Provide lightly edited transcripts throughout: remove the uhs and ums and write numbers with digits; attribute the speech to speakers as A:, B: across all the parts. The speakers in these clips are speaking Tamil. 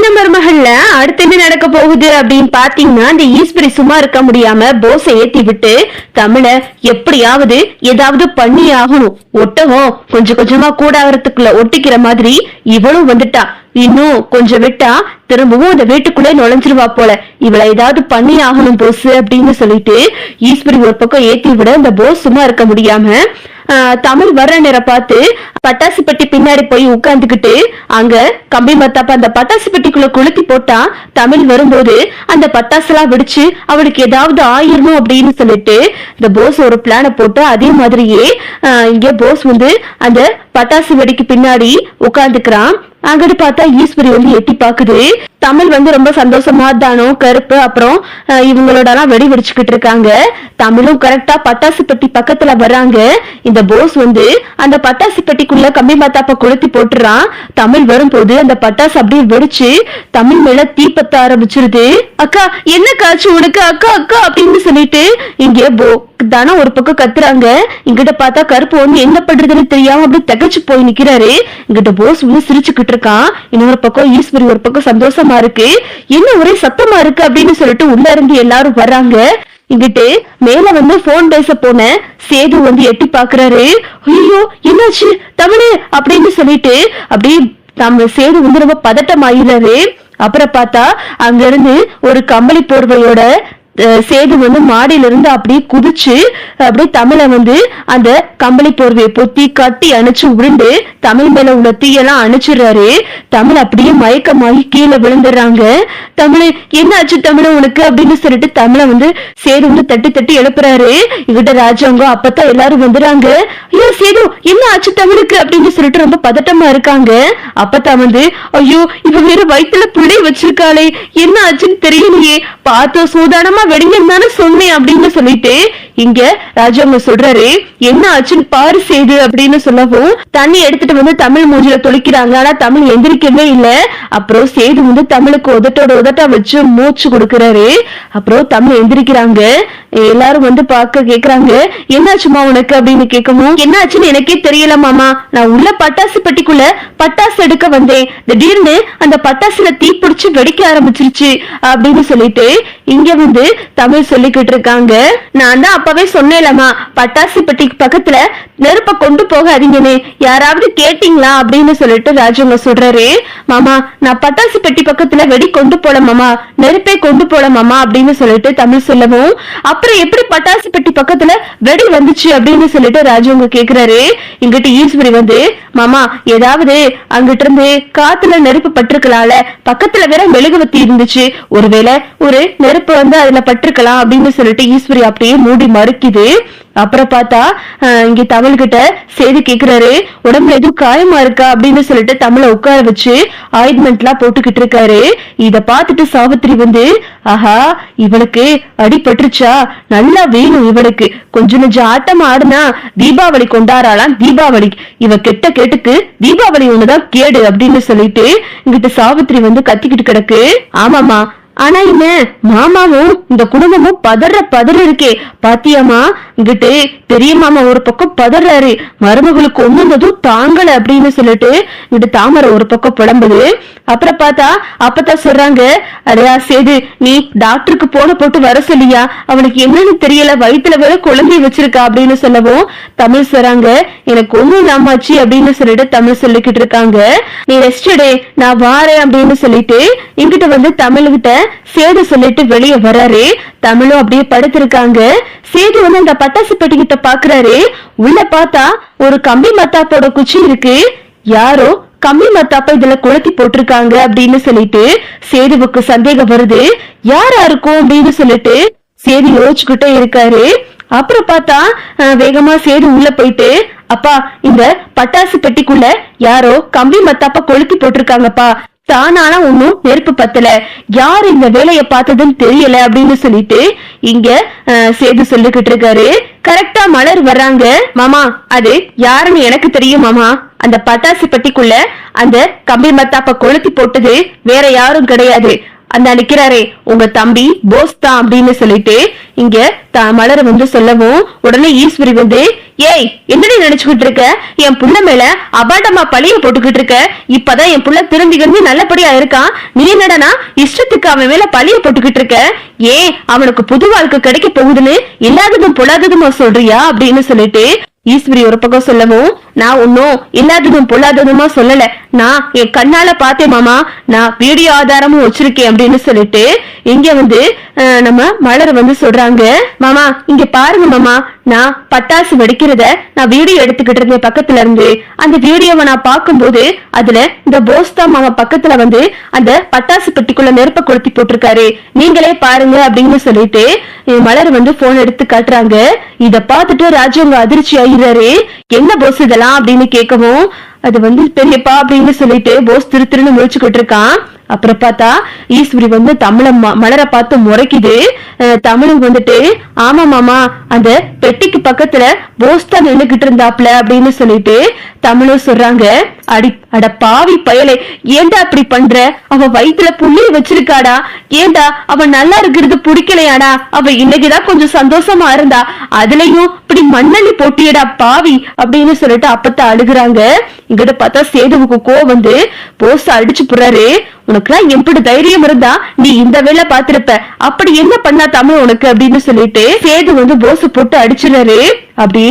A: சின்ன மருமகள்ல அடுத்து என்ன நடக்க போகுது அப்படின்னு பாத்தீங்கன்னா, இந்த ஈஸ்வரி சும்மா இருக்க முடியாம போஸை ஏத்தி விட்டு தமிழ எப்படியாவது ஏதாவது பண்ணி ஆகணும். ஒட்டகம் கொஞ்சம் கொஞ்சமா கூடாரத்துக்குள்ள ஒட்டிக்கிற மாதிரி இவளும் வந்துட்டா. இன்னும் கொஞ்சம் விட்டா திரும்பவும் அந்த வீட்டுக்குள்ளே நுழைஞ்சிருவா போல. இவளை ஏதாவது பண்ணி ஆகணும் போஸ் அப்படின்னு சொல்லிட்டு ஈஸ்வரி ஒரு பக்கம் ஏத்தி விட இந்த போஸ் சும்மா இருக்க முடியாம தமிழ் வர்ற நேரம் பார்த்து பட்டாசு பெட்டி பின்னாடி போய் உட்கார்ந்துகிட்டு அங்க கம்பி மத்தாப்ப அந்த பட்டாசு பெட்டிக்குள்ள கொளுத்தி போட்டா தமிழ் வரும்போது அந்த பட்டாசுலாம் வெடிச்சு அவளுக்கு ஏதாவது ஆயிரணும் அப்படின்னு சொல்லிட்டு இந்த போஸ் ஒரு பிளான போட்டு அதே மாதிரியே இங்க போஸ் வந்து அந்த பட்டாசு வெடிக்கு பின்னாடி உட்கார்ந்துக்கிறான். அங்கிட்டு பார்த்தா ஈஸ்வரி வந்து எட்டி பாக்குது. தமிழ் வந்து ரொம்ப சந்தோஷமா தானோ கருப்பு அப்புறம் இவங்களோட எல்லாம் வெடி வெடிச்சுக்கிட்டு இருக்காங்க. தமிழும் கரெக்டா பட்டாசு பெட்டி பக்கத்துல வர்றாங்க. இந்த போஸ் வந்து அந்த பட்டாசு பெட்டிக்குள்ள கம்பி மத்தாப்ப கொளுத்தி போட்டுறான். தமிழ் வரும்போது அந்த பட்டாசு அப்படியே வெடிச்சு தமிழ் மேல தீப்பத்த ஆரம்பிச்சிருது. அக்கா என்ன காட்சி உனக்கு அக்கா அக்கா அப்படின்னு சொல்லிட்டு இங்கே தானே ஒரு பக்கம் கத்துறாங்க. இங்கிட்ட பார்த்தா கருப்பு வந்து என்ன பண்றதுன்னு தெரியாம அப்படி தகச்சு போய் நிக்கிறாரு. இங்கிட்ட போஸ் வந்து சிரிச்சுக்கிட்டு இருக்கான். இன்னொரு பக்கம் ஈஸ்வரி ஒரு பக்கம் சந்தோஷமா இருக்கு. என்ன ஒரே சத்தமா இருக்கு அப்படின்னு சொல்லிட்டு உள்ள இருந்து எல்லாரும் வர்றாங்க. இங்கிட்டு மேல வந்து போன் பேச போன சேது வந்து எட்டி பாக்குறாரு. ஐயோ என்னாச்சு தமிழ் அப்படின்னு சொல்லிட்டு அப்படியே நம்ம சேது வந்து ரொம்ப பதட்டம் ஆயிடுறாரு. அப்புறம் பார்த்தா அங்க இருந்து ஒரு கம்பளி போர்வையோட சேது வந்து மாடியில இருந்து அப்படியே குதிச்சு அப்படியே தமிழ வந்து அந்த கம்பளி போர்வையை பொத்தி கட்டி அணைச்சு உருண்டு தமிழ் மேல உள்ள தீயெல்லாம் அணைச்சிடுறாரு. தமிழ் அப்படியே மயக்கமாகி கீழே விழுந்துடுறாங்க. தமிழ் என்ன ஆச்சு தமிழ் உனக்கு அப்படின்னு சொல்லிட்டு தமிழை வந்து சேது வந்து தட்டி தட்டி எழுப்புறாரு. இங்கிட்ட ராஜாங்க அப்பதான் எல்லாரும் வந்துடுறாங்க. ஐயோ சேது என்ன ஆச்சு தமிழுக்கு அப்படின்னு சொல்லிட்டு ரொம்ப பதட்டமா இருக்காங்க. அப்பதான் வந்து ஐயோ இவ வேற வயிற்றுல பிள்ளை வச்சிருக்காளே என்ன ஆச்சுன்னு தெரியலையே பார்த்த சூதானமா வெடிங்கன்னு சொன்னேன் அப்படின்னு சொல்லிட்டு இங்க ராஜாங்க சொல்றாரு. என்ன ஆச்சுன்னு பாரு சேது அப்படின்னு சொல்லவும் தண்ணி எடுத்துட்டு வந்து தமிழ் மூஞ்சில தொளிக்கிறாங்க. ஆனா தமிழ் எந்திரிக்கவே இல்ல. அப்புறம் சேது வந்து தமிழுக்கு உதட்டா வச்சு மூச்சு கொடுக்கறாரு. அப்புறம் தமிழ் எந்திரிக்கிறாங்க. எல்லாரும் வந்து பார்க்க கேக்குறாங்க என்னாச்சுமா உனக்கு அப்படின்னு கேட்கவும் என்ன ஆச்சுன்னு எனக்கே தெரியல மாமா. நான் உள்ள பட்டாசு பெட்டிக்குள்ள பட்டாசு எடுக்க வந்தேன். திடீர்னு அந்த பட்டாசுல தீ பிடிச்சு வெடிக்க ஆரம்பிச்சிருச்சு அப்படின்னு சொல்லிட்டு இங்க வந்து தமிழ் சொல்லிக்கிட்டு இருக்காங்க. நான் தான் அப்பவே சொன்னேன்லமா பட்டாசு பெட்டி பக்கத்துல நெருப்ப கொண்டு போகாதீங்கன்னு யாராவது கேட்டீங்களா அப்படின்னு சொல்லிட்டு ராஜாங்க சொல்றாரு. மாமா நான் பட்டாசு பெட்டி பக்கத்துல வெடி கொண்டு போல மாமா நெருப்பே கொண்டு போல மாமா அப்படின்னு சொல்லிட்டு தமிழ் சொல்லவும் அப்புறம் எப்படி பட்டாசு பெட்டி பக்கத்துல வெடி வந்துச்சு அப்படின்னு சொல்லிட்டு ராஜாங்க கேக்குறாரு. இங்கிட்ட ஈஸ்வரி வந்து மாமா ஏதாவது அங்கிட்ட இருந்து காத்துல நெருப்பு பட்டிருக்கலாம்ல பக்கத்துல வேற மெழுகுவத்தி இருந்துச்சு ஒருவேளை ஒரு நெருப்பு வந்து அதுல பட்டிருக்கலாம் அப்படின்னு சொல்லிட்டு ஈஸ்வரி அப்படியே மூடி மறுக்குது. அப்புறம் பார்த்தா இங்க தமிழ் கிட்ட சேது கேக்குறாரு உடம்புல எதுவும் காயமா இருக்கா அப்படின்னு சொல்லிட்டு தமிழை உட்கார வச்சு ஆயின்மெண்ட் எல்லாம் போட்டுக்கிட்டு இருக்காரு. இத பாத்துட்டு சாவித்திரி வந்து ஆஹா இவளுக்கு அடிபட்டுருச்சா நல்லா வேணும் இவளுக்கு கொஞ்சம் நெஞ்சம் ஆட்டம் ஆடுனா தீபாவளி கொண்டாடலாம் தீபாவளி இவ கெட்ட கேட்டுக்கு தீபாவளி ஒண்ணுதான் கேடு அப்படின்னு சொல்லிட்டு இங்கிட்ட சாவித்திரி வந்து கத்திக்கிட்டு கிடக்கு. ஆமாமா ஆனா என்ன மாமாவும் இந்த குடும்பமும் பதற இருக்கே பாத்தியாமா. இங்கிட்டு பெரிய மாமா ஒரு பக்கம் பதறாரு மருமகளுக்கு ஒண்ணுனதும் தாங்கல அப்படின்னு சொல்லிட்டு இங்கிட்டு தாமரை ஒரு பக்கம் புலம்புது. அப்புறம் பார்த்தா அப்பதான் சொல்றாங்க அடையா சேது நீ டாக்டருக்கு போட்டு வர சொல்லியா அவனுக்கு என்னன்னு தெரியல வயிற்றுல வேற குழந்தைய வச்சிருக்கா அப்படின்னு சொல்லவும் தமிழ் சொல்றாங்க எனக்கு ஒண்ணும் இல்லாமாச்சு அப்படின்னு சொல்லிட்டு தமிழ் சொல்லிக்கிட்டு இருக்காங்க. நீ ரெஸ்ட் எடு நான் வாரேன் அப்படின்னு சொல்லிட்டு இங்கிட்ட வந்து தமிழ்கிட்ட சேது சொல்லிட்டு வெளியே வர்றாரு. தமிழும் அப்படியே படுத்திருக்காங்க. சேது வந்து அந்த பட்டாசு பெட்டி கிட்ட பாக்குறாரு. உள்ள பார்த்தா ஒரு கம்பி மத்தாப்போட குச்சி இருக்கு. யாரோ கம்பி மத்தாப்ப இதுல கொளுத்தி போட்டிருக்காங்க அப்படின்னு சொல்லிட்டு சேதுவுக்கு சந்தேகம் வருது. யாரா இருக்கும் அப்படின்னு சொல்லிட்டு சேது யோசிச்சுக்கிட்டே இருக்காரு. அப்புறம் பார்த்தா வேகமா சேது உள்ள போயிட்டு அப்பா இந்த பட்டாசு பெட்டிக்குள்ள யாரோ கம்பி மத்தாப்ப கொளுத்தி போட்டிருக்காங்கப்பா தானால ஒன்னும் நெருப்பு பத்தல யாரு இந்த வேலையை பார்த்ததுன்னு தெரியல அப்படின்னு சொல்லிட்டு இங்க சேது சொல்லிக்கிட்டு இருக்காரு. கரெக்டா மலர் வர்றாங்க. மாமா அது யாருன்னு எனக்கு தெரியும் மாமா அந்த பட்டாசு பெட்டிக்குள்ள அந்த கம்பி மத்தாப்ப கொளுத்தி போட்டது வேற யாரும் கிடையாது அந்த நிக்கிறாரே உங்க தம்பி போஸ் தான் அப்படின்னு சொல்லிட்டு இங்க மலர வந்து சொல்லவும் உடனே ஈஸ்வரி வந்து ஏய் என்னடி நினைச்சுக்கிட்டு இருக்க என் புள்ள மேல அபாண்டமா பழிய போட்டுக்கிட்டு இருக்க இப்பதான் என் புள்ள திரும்பிக்கிறது நல்லபடியா இருக்கான் நீ என்னடனா இஷ்டத்துக்கு அவன் மேல பழிய போட்டுக்கிட்டு இருக்க ஏன் அவனுக்கு புது வாழ்க்கை கிடைக்க போகுதுன்னு இல்லாததும் பொல்லாததுமா சொல்றியா அப்படின்னு சொல்லிட்டு ஈஸ்வரி ஒரு பக்கம் சொல்லவும் நான் ஒன்னும் இல்லாததும் பொல்லாததுமா சொல்லல நான் என் கண்ணால பார்த்தேன் மாமா நான் வீடியோ ஆதாரமும் வச்சிருக்கேன் அப்படின்னு சொல்லிட்டு இங்க வந்து நம்ம மலர் வந்து சொல்றாங்க மாமா இங்க பாருங்க மாமா நான் பட்டாசு வெடிக்கிறத நான் வீடியோ எடுத்துக்கிட்டு இருந்தேன் பக்கத்துல இருந்து அந்த வீடியோவை நான் பார்க்கும்போது அதுல இந்த போஸ்தா மாமா பக்கத்துல வந்து அந்த பட்டாசு பெட்டிக்குள்ள நெருப்ப கொளுத்தி போட்டிருக்காரு நீங்களே பாருங்க அப்படின்னு சொல்லிட்டு மலர் வந்து போன் எடுத்து காட்டுறாங்க இத பார்த்துட்டு ராஜவங்க அதிர்ச்சி ஆகிறாரு என்ன போஸ் இதெல்லாம் அப்படின்னு கேட்கவும் அது வந்து பெரியப்பா அப்படின்னு சொல்லிட்டு போஸ் திருன்னு முழிச்சுக்கிட்டு இருக்கான் அப்புறம் பார்த்தா ஈஸ்வரி வந்து மலரை பார்த்து முறைக்குது தமிழ் வந்துட்டு ஆமா மாமா அந்த பெட்டிக்கு பக்கத்துல போஸ் தான் நின்னுகிட்டு இருந்தாப்ல அப்படின்னு சொல்லிட்டு தமிழும் சொல்றாங்க அட பாவி பயலே ஏண்டா அப்படி பண்ற அவ வயிற்றுல புள்ளிய வச்சிருக்காடா ஏண்டா அவ நல்லா இருக்கிறது பிடிக்கலையாடா அவ இன்னைக்குதான் கொஞ்சம் சந்தோஷமா இருந்தா அதுலயும் இப்படி மண்ணள்ளி போட்டியடா பாவி அப்படின்னு சொல்லிட்டு அப்பத்தான் அழுகுறாங்க இங்கிட்ட பார்த்தா சேதுவுக்கு கோவம் வந்து போஸ் அடிச்சு போறாரு உனக்குலாம் எப்படி தைரியம் இருந்தா நீ இந்த வேலை பாத்திருப்ப அப்படி என்ன பண்ணா தமிழ் உனக்கு அப்படின்னு சொல்லிட்டு சேது வந்து போஸ் போட்டு அடிச்சுறாரு அப்படி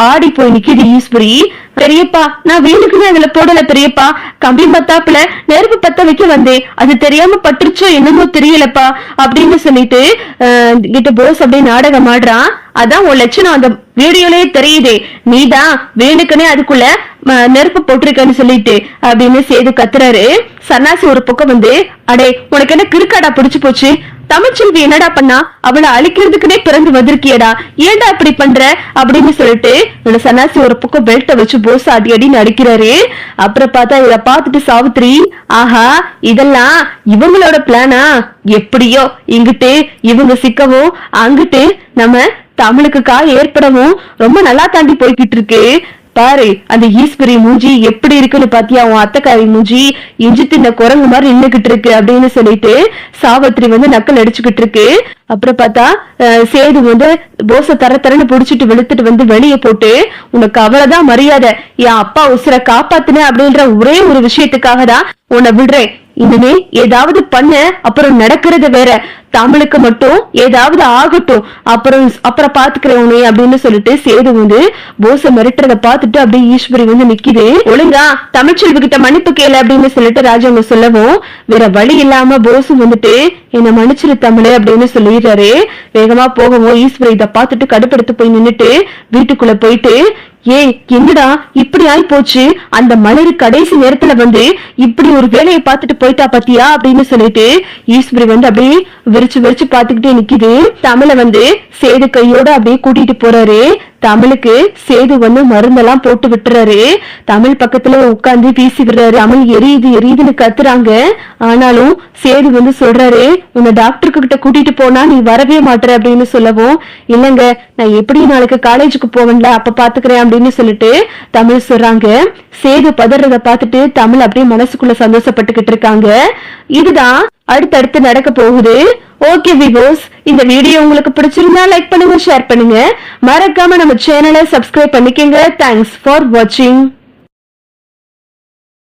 A: ஆடி போய் நிக்குது ஈஸ்வரி பெரியப்பா நான் வீட்டுக்குன்னு அதுல போடல பெரியப்பா கம்பி பத்தாப்புல நெருப்பு பத்த வைக்க வந்தேன் அது தெரியாம பட்டுருச்சோ என்னமோ தெரியலப்பா அப்படின்னு சொல்லிட்டு கிட்ட போஸ் அப்படியே நாடகம் ஆடுறான் அதான் உன் லட்சணம் அந்த வீடியோலயே தெரியுதே நீதான் வேணுக்குனே அதுக்குள்ள நெருப்பு போட்டிருக்கன்னு சொல்லிட்டு அப்படின்னு சேது கத்துறாரு சன்னாசி ஒரு பக்கம் வந்து அடே உனக்கு என்ன கிறுக்காடா பிடிச்சு போச்சு தமிழ்ச்செல்வி என்னடா பண்ணா அவளை அழிக்கிறதுக்குனே பிறந்து வந்திருக்கியடா ஏன்டா அப்படி பண்ற அப்படின்னு சொல்லிட்டு சன்னாசி ஒரு பக்கம் பெல்ட்ட வச்சு போஸ் அடி அடின்னு அடிக்கிறாரு அப்புறம் பார்த்தா இத பாத்துட்டு சாவித்ரி ஆஹா இதெல்லாம் இவங்களோட பிளானா எப்படியோ இங்கிட்டு இவங்க சிக்கவும் அங்கிட்டு நம்ம தமிழுக்கு காய் ஏற்படவும் ரொம்ப நல்லா தாண்டி போய்கிட்டு இருக்கு பாரு அந்த ஈஸ்வரி மூஞ்சி எப்படி இருக்குன்னு பாத்தியா உன் அத்தைக்காரி மூஞ்சி இஞ்சி தின்ன குரங்கு மாதிரி நின்னுகிட்டு இருக்கு அப்படின்னு சொல்லிட்டு சாவித்ரி வந்து நக்கல் அடிச்சுக்கிட்டு இருக்கு அப்புறம் பார்த்தா சேது வந்து போச தரன்னு புடிச்சிட்டு வெளுத்துட்டு வந்து வெளியே போட்டு உனக்கு அவ்வளவுதான் மரியாதை என் அப்பா உசுர காப்பாத்துன அப்படின்ற ஒரே ஒரு விஷயத்துக்காக தான் உன்னை விடுறேன் இனிமே ஏதாவது பண்ண அப்புறம் நடக்கிறது வேற தமிழுக்கு மட்டும் ஏதாவது ஆகட்டும் அப்புறம் பாத்துக்கிறவனே அப்படின்னு சொல்லிட்டு சேது வந்து போச மிரட்டுறத பாத்துட்டு அப்படியே ஈஸ்வரி வந்து நிக்குது ஒழுங்கா தமிழ்ச்செல்வி கிட்ட மன்னிப்பு கேளு அப்படின்னு சொல்லிட்டு ராஜாங்க சொல்லவும் வேற வழி இல்லாம போசு வந்துட்டு என்ன மன்னிச்சிரு தமிழ் அப்படின்னு சொல்லிடுறாரு வேகமா போகவும் ஈஸ்வரி இத பாத்துட்டு கடுப்படுத்து போய் நின்னுட்டு வீட்டுக்குள்ள போயிட்டு ஏய் என்னடா இப்படி ஆயி போச்சு அந்த மலரு கடைசி நேரத்துல வந்து இப்படி ஒரு வேலையை பார்த்துட்டு போயிட்டா பாத்தியா அப்படின்னு சொல்லிட்டு ஈஸ்வரி வந்து அப்படியே விரிச்சு பாத்துக்கிட்டே நிக்குது தமிழ வந்து சேது கையோட அப்படியே கூட்டிட்டு போறாரு தமிழுக்கு சேது வந்து மருந்தெல்லாம் போட்டு விட்டுறாரு தமிழ் பக்கத்துல உட்காந்து வீசி விடுறாரு தமிழ் எரியுதுன்னு கத்துறாங்க ஆனாலும் சேது வந்து சொல்றாரு உன்னை டாக்டருக்கு கிட்ட கூட்டிட்டு போனா நீ வரவே மாட்டற அப்படின்னு சொல்லவும் இல்லங்க நான் எப்படி நாளைக்கு காலேஜுக்கு போவேன்ல அப்ப பாத்துக்கிறேன் அப்படின்னு சொல்லிட்டு தமிழ் சொல்றாங்க சேது பதறத பாத்துட்டு தமிழ் அப்படியே மனசுக்குள்ள சந்தோஷப்பட்டுக்கிட்டு இருக்காங்க இதுதான் அடுத்தடுத்து நடக்க போகுது ஓகே விவோஸ் இந்த வீடியோ உங்களுக்கு பிடிச்சிருந்தா லைக் பண்ணுங்க ஷேர் பண்ணுங்க மறக்காம நம்ம சேனலை சப்ஸ்கிரைப் பண்ணிக்கங்க தேங்க்ஸ் ஃபார் வாட்சிங்